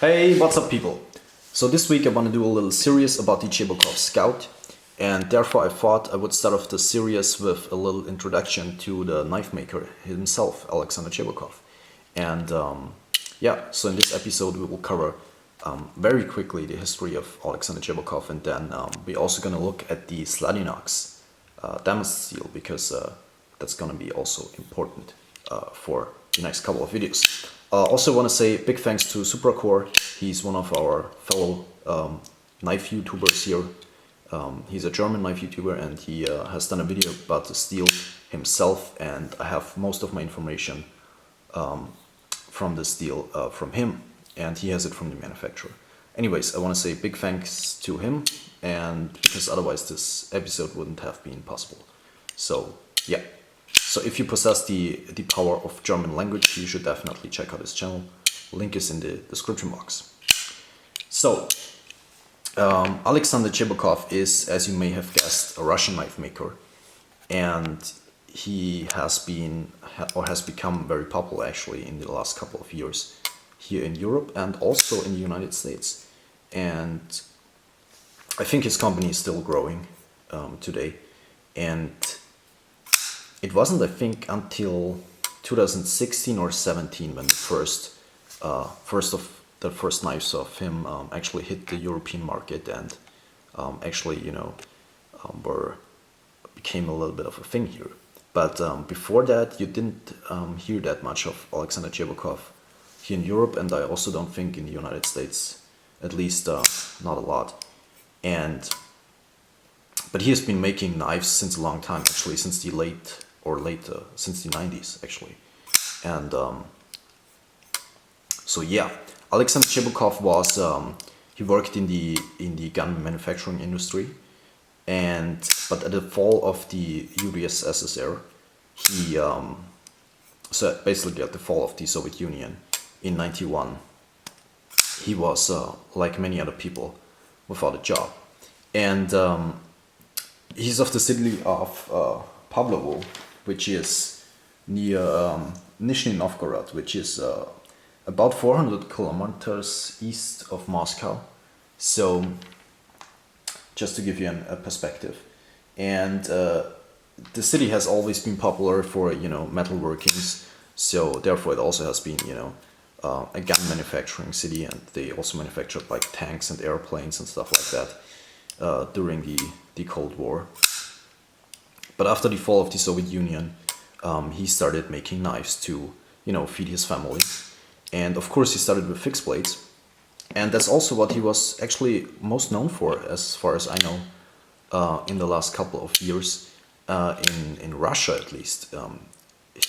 Hey, what's up people? So this week I want to do a little series about the Cheburkov Scout, and therefore I thought I would start off the series with a little introduction to the knife maker himself, Aleksandr Cheburkov. And so in this episode we will cover very quickly the history of Aleksandr Cheburkov, and then we're also going to look at the Zladinox Steel, because that's going to be also important for the next couple of videos. Also want to say big thanks to Supracor. He's one of our fellow knife YouTubers here. He's a German knife YouTuber, and he has done a video about the steel himself, and I have most of my information from the steel from him, and he has it from the manufacturer. Anyways, I want to say big thanks to him, and because otherwise this episode wouldn't have been possible. So yeah. So if you possess the power of German language, you should definitely check out his channel. Link is in the description box. So, Aleksandr Cheburkov is, as you may have guessed, a Russian knife maker. And he has become very popular actually in the last couple of years here in Europe and also in the United States. And I think his company is still growing today. And it wasn't, I think, until 2016 or 17 when the first knives of him actually hit the European market and became a little bit of a thing here. But before that, you didn't hear that much of Aleksandr Cheburkov here in Europe, and I also don't think in the United States, at least not a lot. But he has been making knives since a long time, actually, since the since the 90s actually. And so yeah, Aleksandr Cheburkov was he worked in the gun manufacturing industry, but at the fall of the UdSSR, he so basically at the fall of the Soviet Union in '91, he was like many other people without a job, and he's of the city of Pawlowo, which is near Nizhny Novgorod, which is about 400 kilometers east of Moscow. So, just to give you a perspective. And the city has always been popular for, metalworkings. So, therefore, it also has been, a gun manufacturing city, and they also manufactured like tanks and airplanes and stuff like that during the Cold War. But after the fall of the Soviet Union, he started making knives to, feed his family. And of course he started with fixed blades. And that's also what he was actually most known for, as far as I know, in the last couple of years, in Russia at least.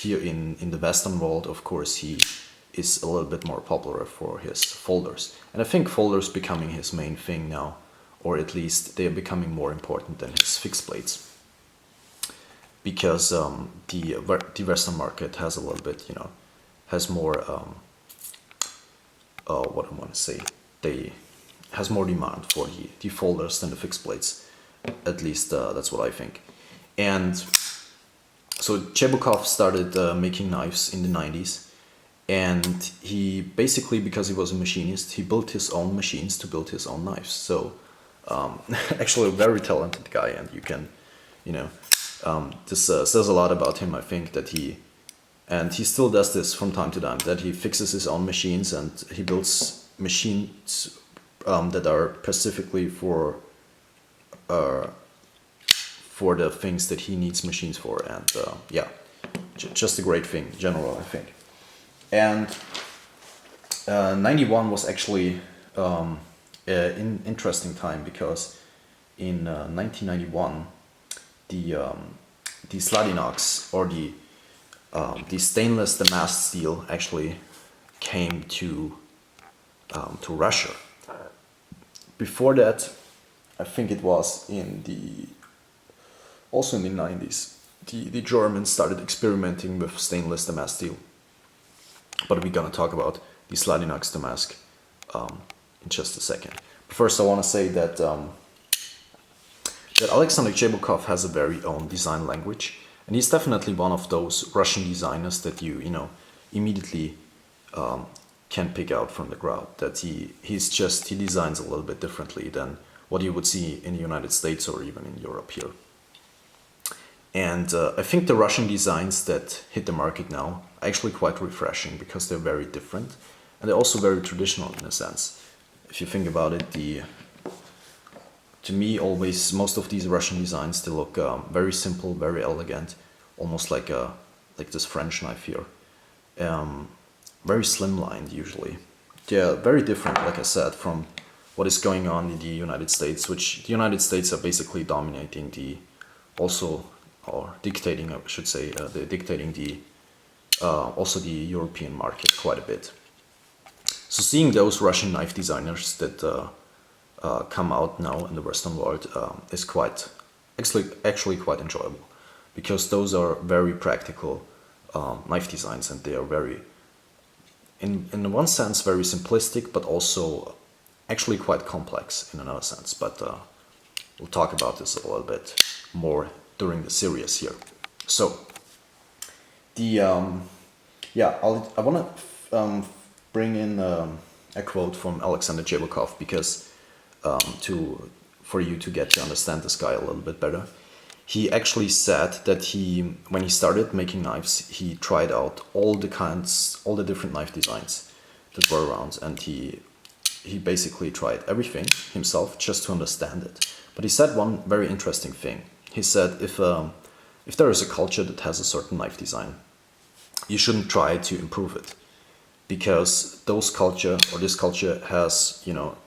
Here in the Western world, of course, he is a little bit more popular for his folders. And I think folders becoming his main thing now, or at least they are becoming more important than his fixed blades. Because the Western market has a little bit, has more, what I want to say, has more demand for the folders than the fixed blades. At least that's what I think. And so Cheburkov started making knives in the 90s, and he basically, because he was a machinist, he built his own machines to build his own knives. So actually a very talented guy, and you can, this says a lot about him, I think, that he still does this from time to time, that he fixes his own machines and he builds machines that are specifically for the things that he needs machines for, and just a great thing in general, I think. And 91 was actually an interesting time, because in 1991 the Zladinox, or the stainless damask steel, actually came to Russia. Before that, I think it was also in the 90s, the Germans started experimenting with stainless damask steel. But we're gonna talk about the Zladinox damask in just a second. But first, I want to say that Aleksandr Cheburkov has a very own design language, and he's definitely one of those Russian designers that you immediately can pick out from the crowd. That he designs a little bit differently than what you would see in the United States or even in Europe here. And I think the Russian designs that hit the market now are actually quite refreshing because they're very different and they're also very traditional in a sense. If you think about it, to me always most of these Russian designs, they look very simple, very elegant, almost like this French knife here. Very slimlined usually. They're very different, like I said, from what is going on in the United States, which the United States are basically dominating dictating, I should say, they're dictating also the European market quite a bit. So seeing those Russian knife designers that come out now in the Western world is actually quite enjoyable, because those are very practical knife designs, and they are very, in one sense, very simplistic, but also actually quite complex in another sense. But we'll talk about this a little bit more during the series here. So I want to bring in a quote from Aleksandr Cheburkov, because for you to get to understand this guy a little bit better. He actually said that when he started making knives, he tried out all the different knife designs that were around, and he basically tried everything himself just to understand it. But he said one very interesting thing. He said if there is a culture that has a certain knife design, you shouldn't try to improve it, because this culture has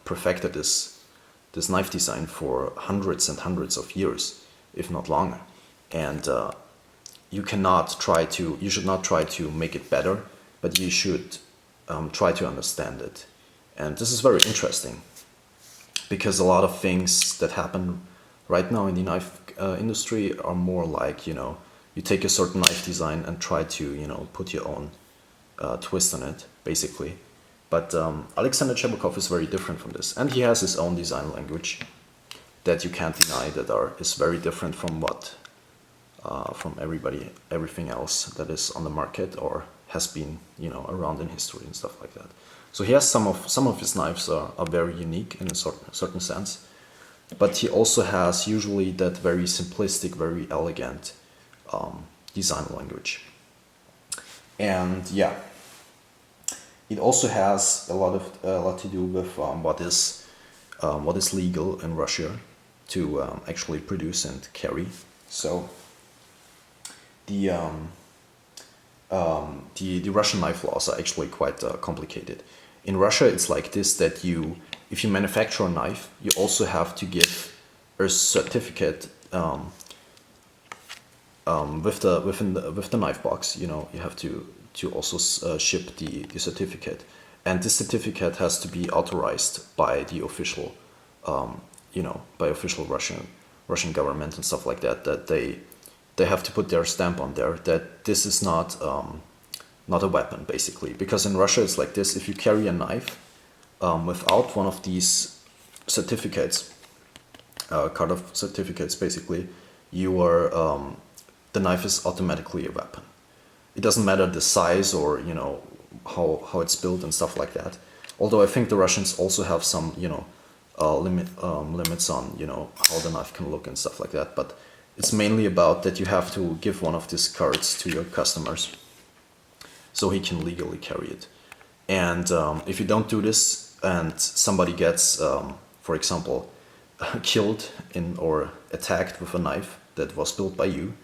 perfected this knife design for hundreds and hundreds of years, if not longer, and you should not try to make it better, but you should try to understand it. And this is very interesting, because a lot of things that happen right now in the knife industry are more like, you take a certain knife design and try to, put your own twist on it, basically. But Aleksandr Cheburkov is very different from this, and he has his own design language that you can't deny is very different from everything else that is on the market or has been around in history and stuff like that. So he has some of his knives are very unique in a certain sense, but he also has usually that very simplistic, very elegant design language. And it also has a lot to do with what is legal in Russia to actually produce and carry. So the Russian knife laws are actually quite complicated. In Russia, it's like this, that if you manufacture a knife, you also have to give a certificate with the knife box. You have to also ship the certificate, and this certificate has to be authorized by the official, by official Russian government and stuff like that. That they have to put their stamp on there that this is not a weapon, basically. Because in Russia it's like this: if you carry a knife without one of these certificates, card of certificates, basically, the knife is automatically a weapon. It doesn't matter the size or how it's built and stuff like that. Although I think the Russians also have some limits on how the knife can look and stuff like that. But it's mainly about that you have to give one of these cards to your customers so he can legally carry it. And if you don't do this and somebody gets, for example, killed or attacked with a knife that was built by you,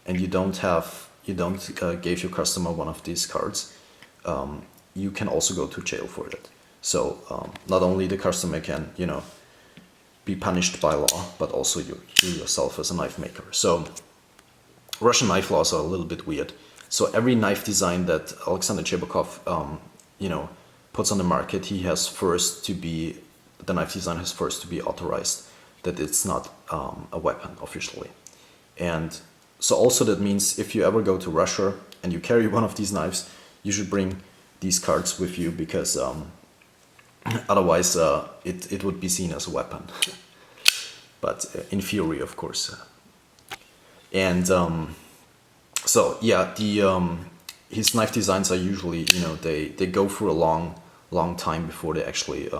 and you don't give your customer one of these cards, you can also go to jail for it. So not only the customer can be punished by law, but also you yourself as a knife maker. So Russian knife laws are a little bit weird. So every knife design that Aleksandr Cheburkov puts on the market, the knife design has first to be authorized that it's not a weapon officially. And so also that means if you ever go to Russia and you carry one of these knives, you should bring these cards with you, because otherwise it would be seen as a weapon. But in theory, of course. And his knife designs are usually, they go through a long time before they actually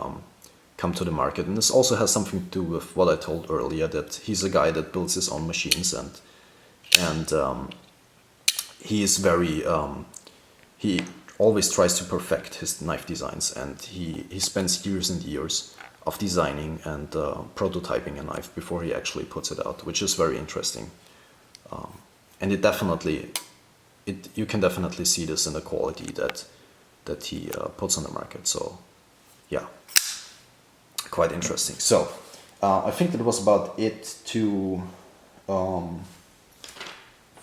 come to the market. And this also has something to do with what I told earlier, that he's a guy that builds his own machines, and he is very he always tries to perfect his knife designs, and he spends years and years of designing and prototyping a knife before he actually puts it out, which is very interesting. And you can definitely see this in the quality that he puts on the market. So yeah, quite interesting. So I think that was about it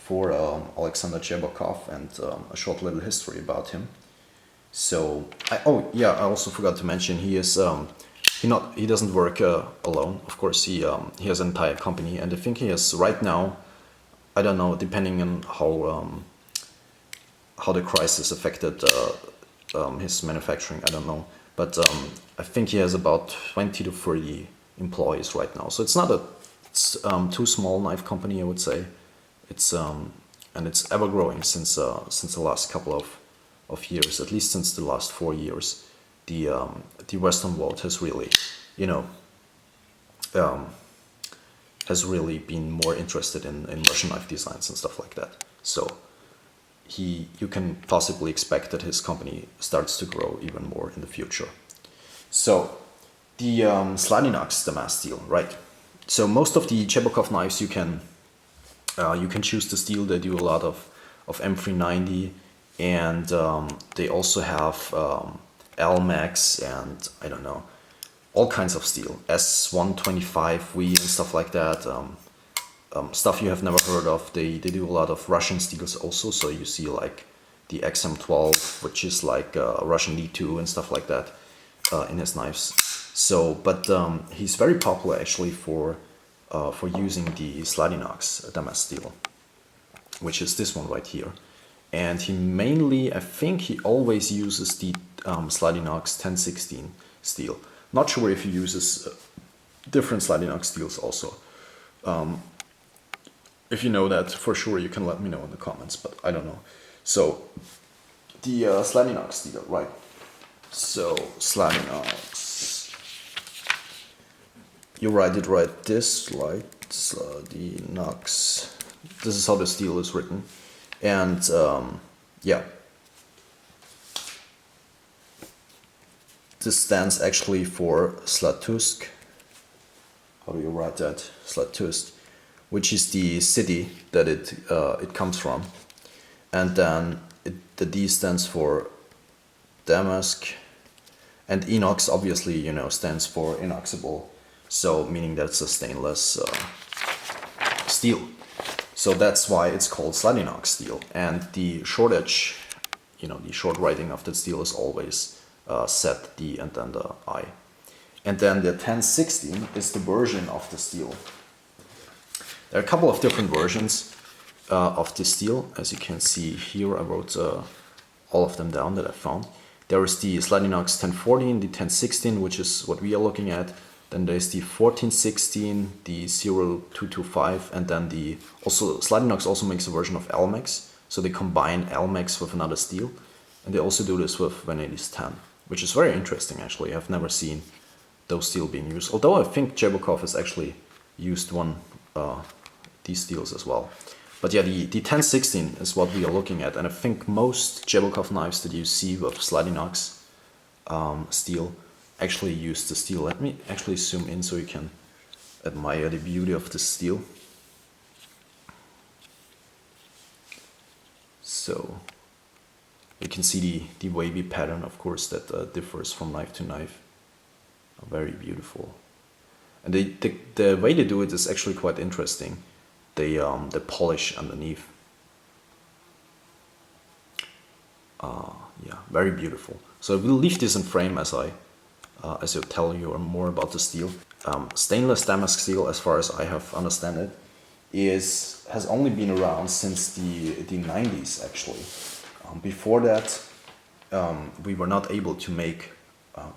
for Aleksandr Cheburkov, and a short little history about him. So I also forgot to mention he doesn't work alone. Of course, he has an entire company, and I think he has right now, I don't know, depending on how the crisis affected his manufacturing, I don't know, but I think he has about 20 to 30 employees right now. So it's not too small knife company, I would say. It's and it's ever growing since the last couple of years, at least since the last 4 years. The Western world has really, has really been more interested in Russian knife designs and stuff like that. So you can possibly expect that his company starts to grow even more in the future. So the Zladinox damask steel, right? So most of the Cheburkov knives you can choose the steel. They do a lot of M390, and they also have Almax and I don't know, all kinds of steel, S125V and stuff like that. Stuff you have never heard of. They do a lot of Russian steels also. So you see like the XM12, which is like Russian D2 and stuff like that in his knives. So, but he's very popular actually for using the Zladinox damask steel, which is this one right here. And he mainly, I think he always uses the Zladinox 1016 steel. Not sure if he uses different Zladinox steels also. If you know that for sure, you can let me know in the comments, but I don't know. So the Zladinox steel, right? So Zladinox, you write it right this, like Zladinox. This is how the steel is written, and yeah, this stands actually for Zlatusk. How do you write that? Zlatusk, which is the city that it comes from, and then the D stands for Damask, and inox obviously stands for inoxable, so meaning that it's a stainless steel. So that's why it's called Zladinox steel, and the short edge, the short writing of the steel is always ZD and then the I. And then the 1016 is the version of the steel. There are a couple of different versions of the steel. As you can see here, I wrote all of them down that I found. There is the Zladinox 1014, the 1016, which is what we are looking at. Then there's the 1416, the 0225, and then Zladinox also makes a version of Almax. So they combine Almax with another steel, and they also do this with Vanadis 10, which is very interesting actually. I've never seen those steel being used, although I think Cheburkov has actually used these steels as well. But yeah, the 1016 is what we are looking at, and I think most Cheburkov knives that you see with Zladinox steel actually use the steel. Let me actually zoom in so you can admire the beauty of the steel. So you can see the wavy pattern, of course, that differs from knife to knife. Very beautiful. And the way they do it is actually quite interesting. They polish underneath. Yeah, very beautiful. So I will leave this in frame as I tell you more about the steel. Stainless damask steel, as far as I have understand it, has only been around since the 90s actually. Before that, we were not able to make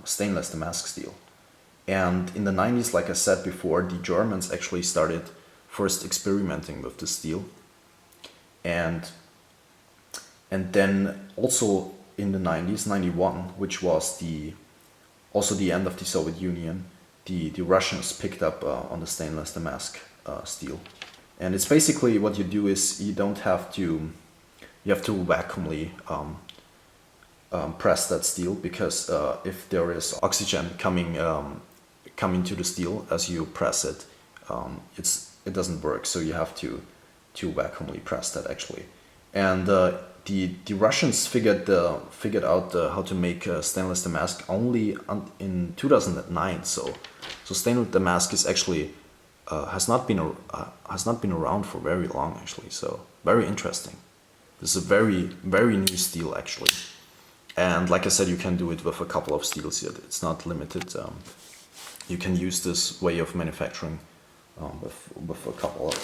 stainless damask steel. And in the 90s, like I said before, the Germans actually started first experimenting with the steel. And then also in the 90s, 91, which was also the end of the Soviet Union, the Russians picked up on the stainless Damask steel. And it's basically what you do is you have to vacuumly press that steel, because if there is oxygen coming to the steel as you press it, it doesn't work. So you have to vacuumly press that actually. And the Russians figured out how to make stainless Damask only in 2009. So stainless Damask is actually has not been around for very long actually. So very interesting. This is a very, very new steel actually. And like I said, you can do it with a couple of steels yet. It's not limited. You can use this way of manufacturing with a couple of.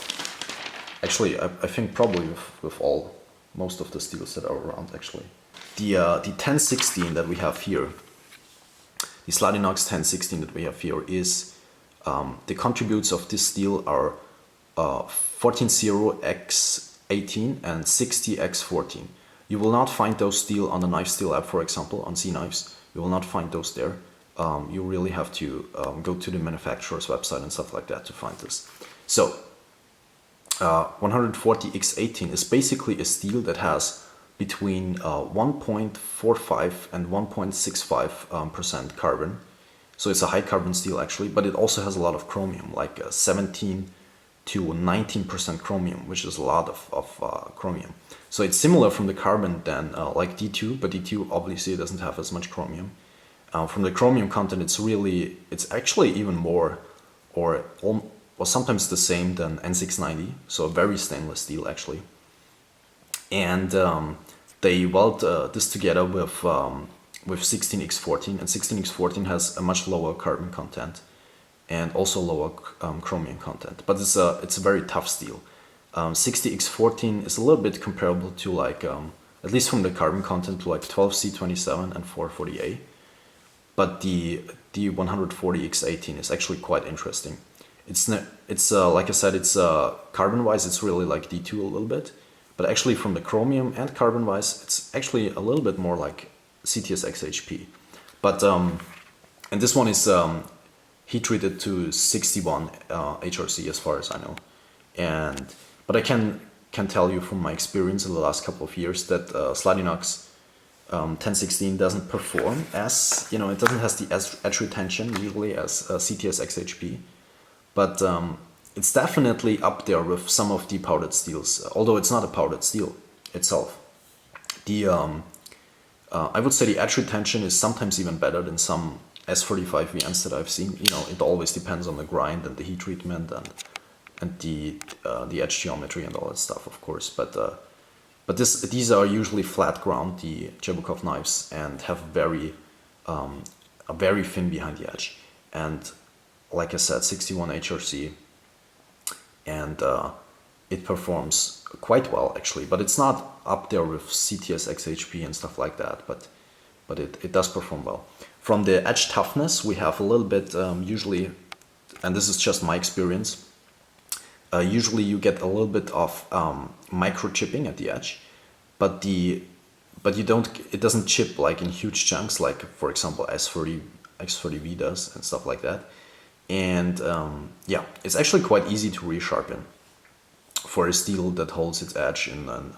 Actually, I think probably with most of the steels that are around actually. The 1016 that we have here, the Zladinox 1016 that we have here is the contributes of this steel are 140x18 and 60x14. You will not find those steel on the Knife Steel app, for example, on Z Knives. You will not find those there. You really have to go to the manufacturer's website and stuff like that to find this. So 140x18 is basically a steel that has between 1.45 and 1.65% carbon. So it's a high carbon steel actually, but it also has a lot of chromium, like 17 to 19% chromium, which is a lot of chromium. So it's similar from the carbon than like D2, but D2 obviously doesn't have as much chromium. From the chromium content, it's actually even more, or sometimes the same than N690, so a very stainless steel actually. And they weld this together with 16x14, and 16x14 has a much lower carbon content and also lower chromium content, but it's a very tough steel. 60x14 is a little bit comparable to like, at least from the carbon content, to like 12C27 and 440A. But the 140x18 is actually quite interesting. It's like I said, it's carbon wise, it's really like D2 a little bit, but actually from the chromium and carbon wise, it's actually a little bit more like CTS XHP. But and this one is heat treated to 61 HRC as far as I know. But I can tell you from my experience in the last couple of years that Zladinox 1016 doesn't perform as, it doesn't have the edge retention usually as CTS XHP, but it's definitely up there with some of the powdered steels, although it's not a powdered steel itself. I would say the edge retention is sometimes even better than some S45 VNs that I've seen. It always depends on the grind and the heat treatment and the edge geometry and all that stuff, of course. But these are usually flat ground, the Cheburkov knives, and have a very thin behind the edge. And like I said, 61 HRC, and it performs quite well actually. But it's not up there with CTS XHP and stuff like that. But it does perform well. From the edge toughness, we have a little bit usually, and this is just my experience. Usually you get a little bit of micro chipping at the edge, but it doesn't chip like in huge chunks like, for example, X30V does and stuff like that. And yeah, it's actually quite easy to resharpen for a steel that holds its edge in a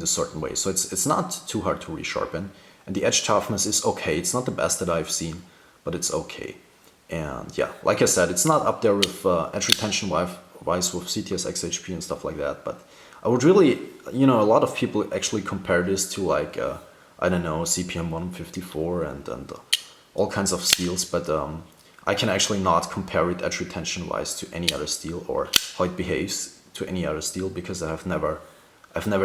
certain way. So it's not too hard to resharpen, and the edge toughness is okay. It's not the best that I've seen, but it's okay. And yeah, like I said, it's not up there with edge retention wise with CTS XHP and stuff like that, but I would really, a lot of people actually compare this to like, I don't know, CPM 154 and all kinds of steels, but I can actually not compare it edge retention wise to any other steel or how it behaves to any other steel, because I've never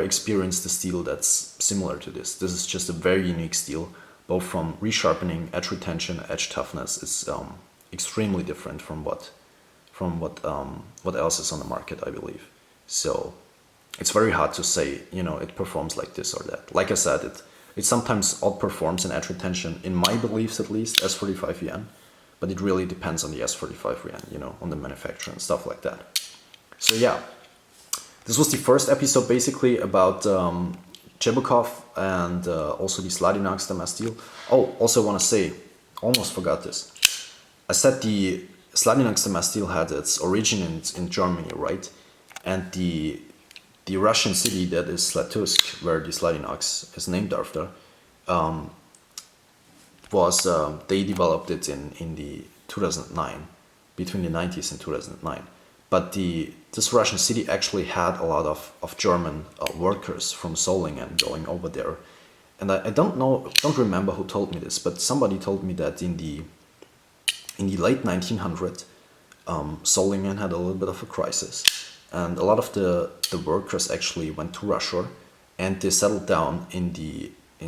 experienced a steel that's similar to this. This is just a very unique steel, both from resharpening, edge retention, edge toughness. It's extremely different from what else is on the market, I believe. So it's very hard to say, it performs like this or that. Like I said, it sometimes outperforms in edge retention, in my beliefs at least, S45VN, but it really depends on the S45VN, on the manufacturer and stuff like that. So yeah, this was the first episode basically about Cheburkov and also the Zladinox Steel. Oh, also want to say, almost forgot this. I said the Zladinox Steel had its origin in Germany, right? And the Russian city that is Slatusk, where the Zladinox is named after, was they developed it in the 2009, between the 90s and 2009. But this Russian city actually had a lot of German workers from Solingen going over there. And I don't remember who told me this, but somebody told me that in the late 1900s, Solingen had a little bit of a crisis, and a lot of the workers actually went to Russia, and they settled down in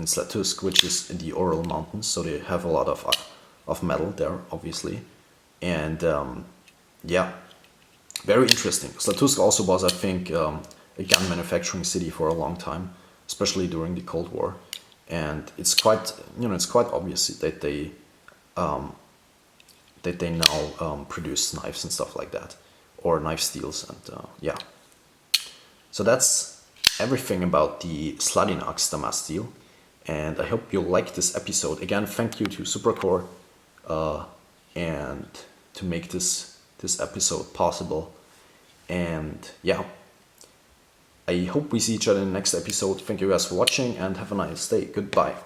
Slatusk, which is in the Ural Mountains, so they have a lot of metal there, obviously, and yeah, very interesting. Slatusk also was, I think, a gun manufacturing city for a long time, especially during the Cold War, and it's quite obvious that they now produce knives and stuff like that, or knife steels, and yeah. So that's everything about the Zladinox Steel, and I hope you like this episode. Again, thank you to Supracor and to make this episode possible. And yeah, I hope we see each other in the next episode. Thank you guys for watching, and have a nice day. Goodbye.